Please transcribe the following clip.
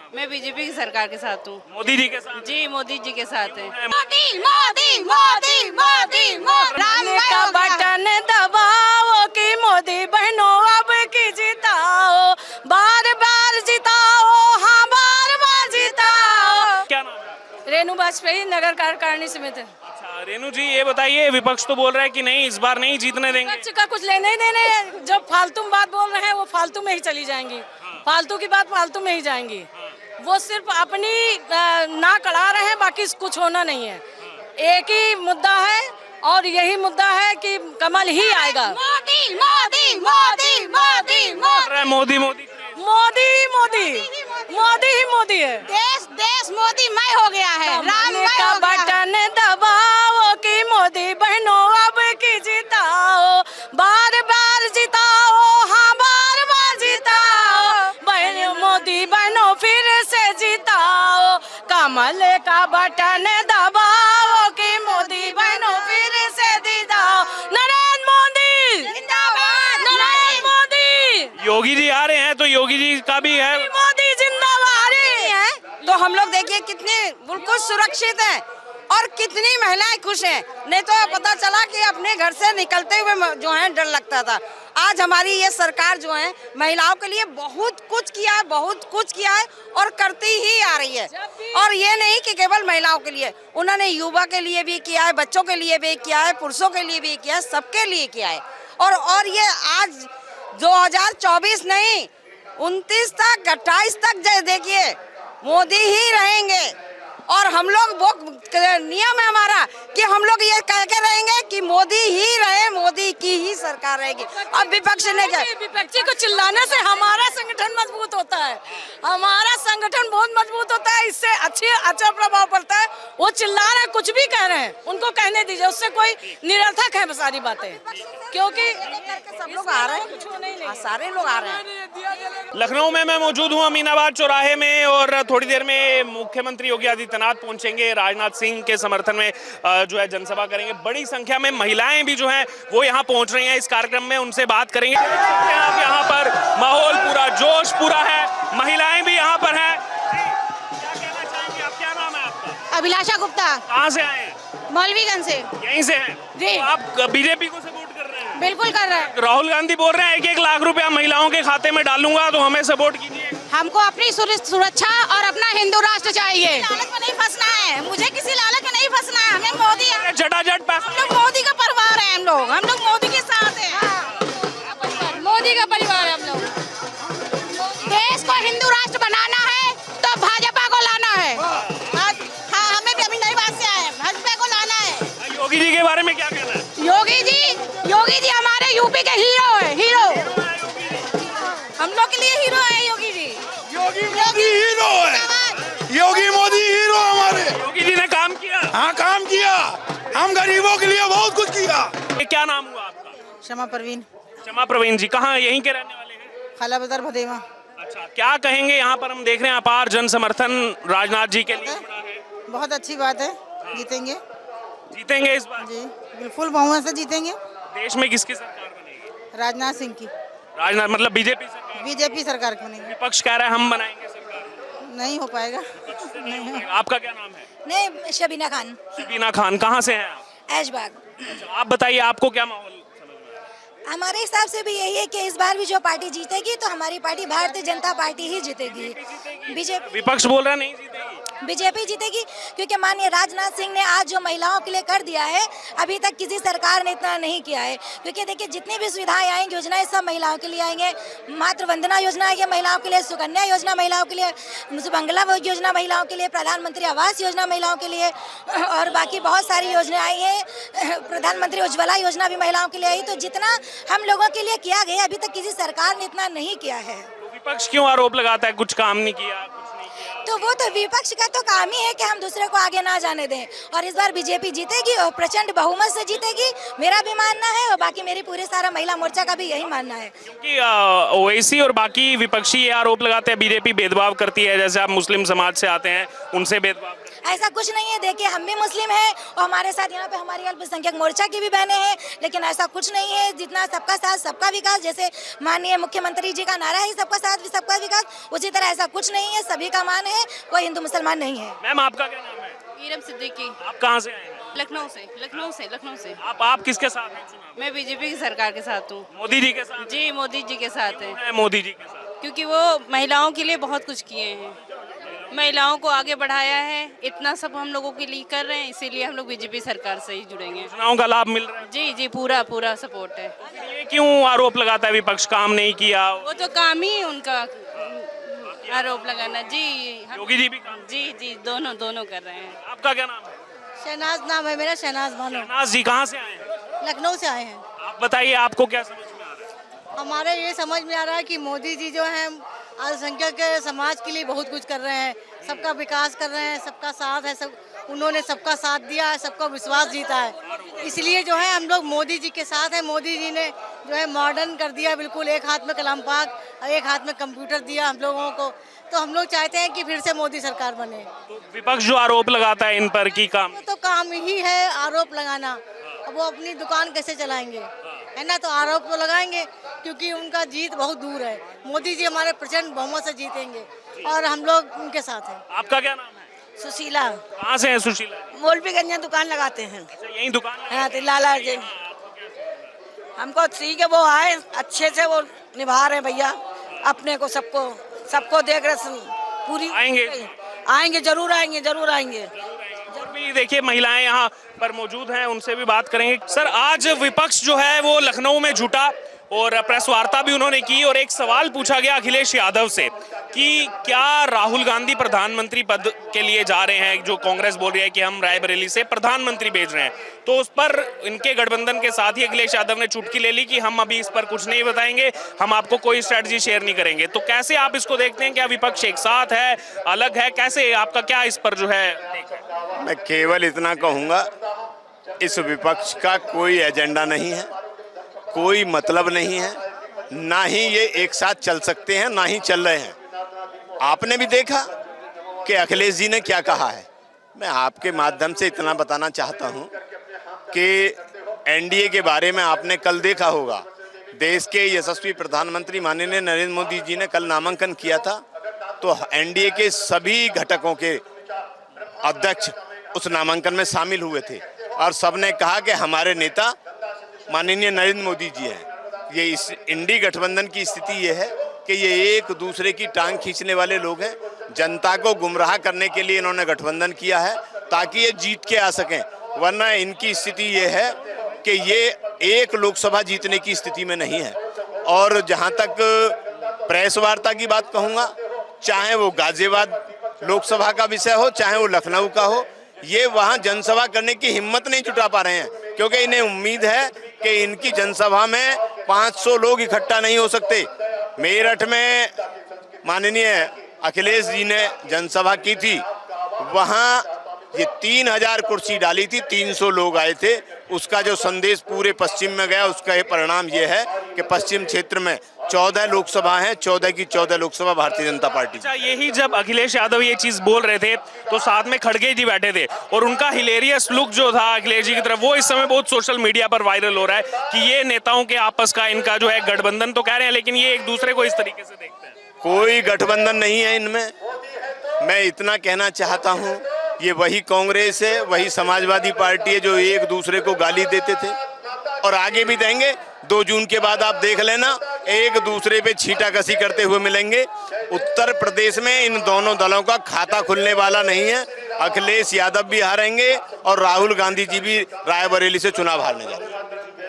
मैं बीजेपी की सरकार के साथ हूँ। मोदी जी के साथ? जी मोदी जी के साथ है। मोदी मोदी मोदी मोदी मोदी का बटन दबाओ कि मोदी बहनों अब की जिताओ, बार बार जिताओ, हाँ बार बार जिताओ। क्या नाम है? रेणु बाजपेयी, नगर कार्यकारिणी समिति। अच्छा रेणु जी, ये बताइए, विपक्ष तो बोल रहा है कि नहीं इस बार नहीं जीतने देंगे। विपक्ष का कुछ लेने ही देने है। जो फालतू बात बोल रहे हैं वो फालतू में ही चली जाएंगी, फालतू की बात फालतू में ही जाएंगी। वो सिर्फ अपनी नाक अड़ा रहे हैं, बाकी कुछ होना नहीं है। एक ही मुद्दा है और यही मुद्दा है कि कमल ही आएगा। मोदी मोदी मोदी मोदी मोदी मोदी मोदी मोदी मोदी ही मोदी है। देश देश मोदी मय हो गया है। राम का बटन दबाओ कि मोदी बहनों अब की जिताओ, बार बार जिताओ, हाँ बार बार जिताओ, बहनों मोदी बहनों फिर से जिताओ, कमल का बटन दबाओ कि मोदी बहनों फिर से जिताओ। नरेंद्र मोदी जिंदाबाद, नरेंद्र मोदी। योगी जी आ रहे हैं तो योगी जी का भी है। मोदी जिंदाबाद है। तो हम लोग देखिए कितने बिल्कुल सुरक्षित हैं और कितनी महिलाएं खुश हैं। नहीं तो पता चला कि अपने घर से निकलते हुए जो है डर लगता था। आज हमारी ये सरकार जो है महिलाओं के लिए बहुत कुछ किया है, बहुत कुछ किया है और करती ही आ रही है। और ये नहीं कि केवल महिलाओं के लिए, उन्होंने युवा के लिए भी किया है, बच्चों के लिए भी किया है, पुरुषों के लिए भी किया है, सबके लिए किया है। और ये आज 2024 नहीं 29 तक 28 तक देखिए मोदी ही रहेंगे। और हम लोग वो नियम है हमारा कि हम लोग ये कह के रहेंगे कि मोदी ही रहे, मोदी की ही सरकार रहेगी। अब विपक्ष ने क्या, विपक्षी को चिल्लाने से हमारा संगठन मजबूत होता है, हमारा संगठन बहुत मजबूत होता है, इससे अच्छा प्रभाव पड़ता है। वो चिल्ला रहे हैं, कुछ भी कह रहे हैं, उनको कहने दीजिए, उससे कोई निरर्थक है सारी बातें, क्योंकि सब लोग आ रहे हैं, सारे लोग आ रहे हैं। लखनऊ में मैं मौजूद हूँ अमीनाबाद चौराहे में और थोड़ी देर में मुख्यमंत्री योगी आदित्यनाथ पहुंचेंगे। राजनाथ सिंह के समर्थन में जो है जनसभा करेंगे। बड़ी संख्या में महिलाएं भी जो हैं वो यहाँ पहुंच रही हैं इस कार्यक्रम में, उनसे बात करेंगे। आप यहाँ पर माहौल पूरा जोश पूरा है, महिलाएं भी यहाँ पर हैं। क्या कहना चाहेंगे आप? क्या नाम है आपका? अभिलाषा गुप्ता। कहाँ से आए हैं? मौलवीगंज से। यहीं से हैं? जी। तो आप बीजेपी को सपोर्ट कर रहे हैं? बिल्कुल कर रहे हैं। राहुल गांधी बोल रहे हैं 1-1 लाख रुपया महिलाओं के खाते में डालूंगा तो हमें सपोर्ट कीजिए। हमको अपनी सुरक्षा और अपना हिंदू राष्ट्र चाहिए। लालच में नहीं फंसना है, मुझे किसी लालच में नहीं फंसना है। हमें मोदी, जटाजट पैसा। हम लोग मोदी का परिवार है, हम लोग मोदी के साथ हैं। मोदी का परिवार है हम लोग। देश को हिंदू राष्ट्र बनाना है तो भाजपा को लाना है। हाँ, हमें भी अभी नई बात से आए हैं, भाजपा को लाना है। योगी जी के बारे में क्या कहना है? योगी जी हमारे यूपी के हीरो है, हीरो। हम लोग के लिए हीरो है योगी जी। योगी मोदी हीरो है, योगी मोदी हीरो हमारे। योगी जी ने काम किया? हाँ काम किया, हम गरीबों के लिए बहुत कुछ किया। क्या नाम हुआ आपका? क्षमा परवीन, क्षमा प्रवीण जी। कहाँ यहीं के रहने वाले हैं? खाला बाजार भदेवा। अच्छा, क्या कहेंगे? यहाँ पर हम देख रहे हैं अपार जन समर्थन राजनाथ जी के लिए बड़ा है। बहुत अच्छी बात है, जीतेंगे। जीतेंगे इस बार? जी बिल्कुल बहुमत से जीतेंगे। देश में किसकी सरकार बनेगी? राजनाथ सिंह की, राजनाथ मतलब बीजेपी सरकार? बीजेपी सरकार की बनेगी। विपक्ष कह रहा है हम बनाएंगे सरकार। नहीं हो पाएगा। नहीं। आपका क्या नाम है? नहीं, शबीना खान, शबीना खान। कहाँ से हैं आप? ऐशबाग। अच्छा, आप बताइए आपको क्या माहौल समझ में आया? हमारे हिसाब से भी यही है कि इस बार भी जो पार्टी जीतेगी तो हमारी पार्टी भारतीय जनता पार्टी ही जीतेगी। बीजेपी विपक्ष बोल रहा है नहीं जीतेगी। बीजेपी जीतेगी क्योंकि माननीय राजनाथ सिंह ने आज जो महिलाओं के लिए कर दिया है, अभी तक किसी सरकार ने इतना नहीं किया है। क्योंकि देखिए जितनी भी सुविधाएं आएंगी, योजनाएं सब महिलाओं के लिए आएंगे। मातृ वंदना योजना आएगी महिलाओं के लिए, सुकन्या योजना महिलाओं के लिए, बंगला योजना महिलाओं के लिए, प्रधानमंत्री आवास योजना महिलाओं के लिए और बाकी बहुत सारी योजनाएं आई है। प्रधानमंत्री उज्ज्वला योजना भी महिलाओं के लिए आई। तो जितना हम लोगों के लिए किया गया, अभी तक किसी सरकार ने इतना नहीं किया है। तो विपक्ष क्यों आरोप लगाता है कुछ काम नहीं किया, कुछ नहीं किया? तो वो तो विपक्ष का तो काम ही है कि हम दूसरे को आगे ना जाने दें। और इस बार बीजेपी जीतेगी और प्रचंड बहुमत से जीतेगी, मेरा भी मानना है और बाकी मेरी पूरे सारा महिला मोर्चा का भी यही मानना है। क्योंकि ओवैसी और बाकी विपक्षी ये आरोप लगाते हैं बीजेपी भेदभाव करती है, जैसे आप मुस्लिम समाज से आते हैं उनसे भेदभाव। ऐसा कुछ नहीं है। देखिए हम भी मुस्लिम हैं और हमारे साथ यहाँ पे हमारी अल्पसंख्यक मोर्चा की भी बहनें हैं, लेकिन ऐसा कुछ नहीं है। जितना सबका साथ सबका विकास, जैसे माननीय मुख्यमंत्री जी का नारा है सबका साथ सबका विकास, उसी तरह ऐसा कुछ नहीं है। सभी का मान है, कोई हिंदू मुसलमान नहीं है। मैम आपका क्या नाम है? ईरम सिद्दीकी, आप कहाँ से आए हैं? लखनऊ से। आप किसके साथ हैं चुनाव में? मैं बीजेपी की सरकार के साथ हूँ। मोदी जी के साथ? जी, मोदी जी के साथ है, है मोदी जी के साथ। क्योंकि वो महिलाओं के लिए बहुत कुछ किए हैं, महिलाओं को आगे बढ़ाया है, इतना सब हम लोगों के लिए कर रहे हैं, इसीलिए हम लोग बीजेपी सरकार से ही जुड़ेंगे। चुनाव का लाभ मिल रहा है? जी जी, पूरा सपोर्ट है। ये क्यों आरोप लगाता है विपक्ष काम नहीं किया? वो तो काम ही उनका आरोप लगाना। जी योगी जी भी काम? जी दोनों कर रहे हैं। आपका क्या नाम है? शहनाज नाम है मेरा, शहनाज बानो। शहनाज जी कहाँ से आए हैं? लखनऊ से आए हैं। आप बताइए आपको क्या समझ में आ रहा है? हमारे ये समझ में आ रहा है कि मोदी जी जो हैं अल्पसंख्यक समाज के लिए बहुत कुछ कर रहे हैं, सबका विकास कर रहे हैं, सबका साथ है, सब उन्होंने सबका साथ दिया है, सबका विश्वास जीता है। इसलिए जो है हम लोग मोदी जी के साथ हैं। मोदी जी ने जो है मॉडर्न कर दिया बिल्कुल, एक हाथ में कलाम पाक और एक हाथ में कंप्यूटर दिया हम लोगों को, तो हम लोग चाहते हैं कि फिर से मोदी सरकार बने। तो विपक्ष जो आरोप लगाता है इन पर की काम, वो तो काम ही है आरोप लगाना। अब वो अपनी दुकान कैसे चलाएंगे, है ना, तो आरोप तो लगाएंगे, क्योंकि उनका जीत बहुत दूर है। मोदी जी हमारे प्रचंड बहुमत से जीतेंगे और हम लोग उनके साथ हैं। आपका क्या नाम है? सुशीला, कहाँ से है सुशीला? मौलवीगंज में दुकान लगाते हैं। अच्छा, यही दुकान है? हाँ, तो लाला जी हमको ठीक है, वो आए अच्छे से, वो निभा रहे हैं भैया अपने को, सबको देख रहे पूरी। आएंगे जरूर आएंगे। और भी देखिए महिलाएं यहाँ पर मौजूद हैं, उनसे भी बात करेंगे। सर, आज विपक्ष जो है वो लखनऊ में जुटा और प्रेस वार्ता भी उन्होंने की और एक सवाल पूछा गया अखिलेश यादव से कि क्या राहुल गांधी प्रधानमंत्री पद के लिए जा रहे हैं, जो कांग्रेस बोल रही है कि हम रायबरेली से प्रधानमंत्री भेज रहे हैं, तो उस पर इनके गठबंधन के साथ ही अखिलेश यादव ने चुटकी ले ली कि हम अभी इस पर कुछ नहीं बताएंगे, हम आपको कोई स्ट्रेटजी शेयर नहीं करेंगे। तो कैसे आप इसको देखते हैं? क्या विपक्ष एक साथ है, अलग है, कैसे आपका क्या इस पर जो है? मैं केवल इतना कहूँगा, इस विपक्ष का कोई एजेंडा नहीं है, कोई मतलब नहीं है, ना ही ये एक साथ चल सकते हैं, ना ही चल रहे हैं। आपने भी देखा कि अखिलेश जी ने क्या कहा है। मैं आपके माध्यम से इतना बताना चाहता हूं कि एनडीए के बारे में आपने कल देखा होगा, देश के यशस्वी प्रधानमंत्री माननीय नरेंद्र मोदी जी ने कल नामांकन किया था, तो एनडीए के सभी घटकों के अध्यक्ष उस नामांकन में शामिल हुए थे और सबने कहा कि हमारे नेता माननीय नरेंद्र मोदी जी हैं। ये इस इंडी गठबंधन की स्थिति ये है कि ये एक दूसरे की टांग खींचने वाले लोग हैं। जनता को गुमराह करने के लिए इन्होंने गठबंधन किया है ताकि ये जीत के आ सकें, वरना इनकी स्थिति ये है कि ये एक लोकसभा जीतने की स्थिति में नहीं है। और जहाँ तक प्रेस वार्ता की बात कहूँगा, चाहे वो गाजियाबाद लोकसभा का विषय हो, चाहे वो लखनऊ का हो, ये वहाँ जनसभा करने की हिम्मत नहीं जुटा पा रहे हैं, क्योंकि इन्हें उम्मीद है कि इनकी जनसभा में 500 लोग इकट्ठा नहीं हो सकते। मेरठ में माननीय अखिलेश जी ने जनसभा की थी, वहाँ ये 3000 कुर्सी डाली थी, 300 लोग आए थे। उसका जो संदेश पूरे पश्चिम में गया, उसका ये परिणाम ये है कि पश्चिम क्षेत्र में 14 लोकसभा हैं, 14 की 14 लोकसभा भारतीय जनता पार्टी। अच्छा, यही जब अखिलेश यादव ये चीज बोल रहे थे तो साथ में खड़गे जी बैठे थे और उनका हिलेरियस लुक जो था अखिलेश जी की तरफ, वो इस समय बहुत सोशल मीडिया पर वायरल हो रहा है कि ये नेताओं के आपस का इनका जो है गठबंधन तो कह रहे हैं, लेकिन ये एक दूसरे को इस तरीके से देखते हैं। कोई गठबंधन नहीं है इनमें। मैं इतना कहना चाहता हूँ, ये वही कांग्रेस है, वही समाजवादी पार्टी है जो एक दूसरे को गाली देते थे और आगे भी देंगे। 2 जून के बाद आप देख लेना, एक दूसरे पे छींटाकशी करते हुए मिलेंगे। उत्तर प्रदेश में इन दोनों दलों का खाता खुलने वाला नहीं है। अखिलेश यादव भी हारेंगे और राहुल गांधी जी भी रायबरेली से चुनाव हारने जा रहे हैं।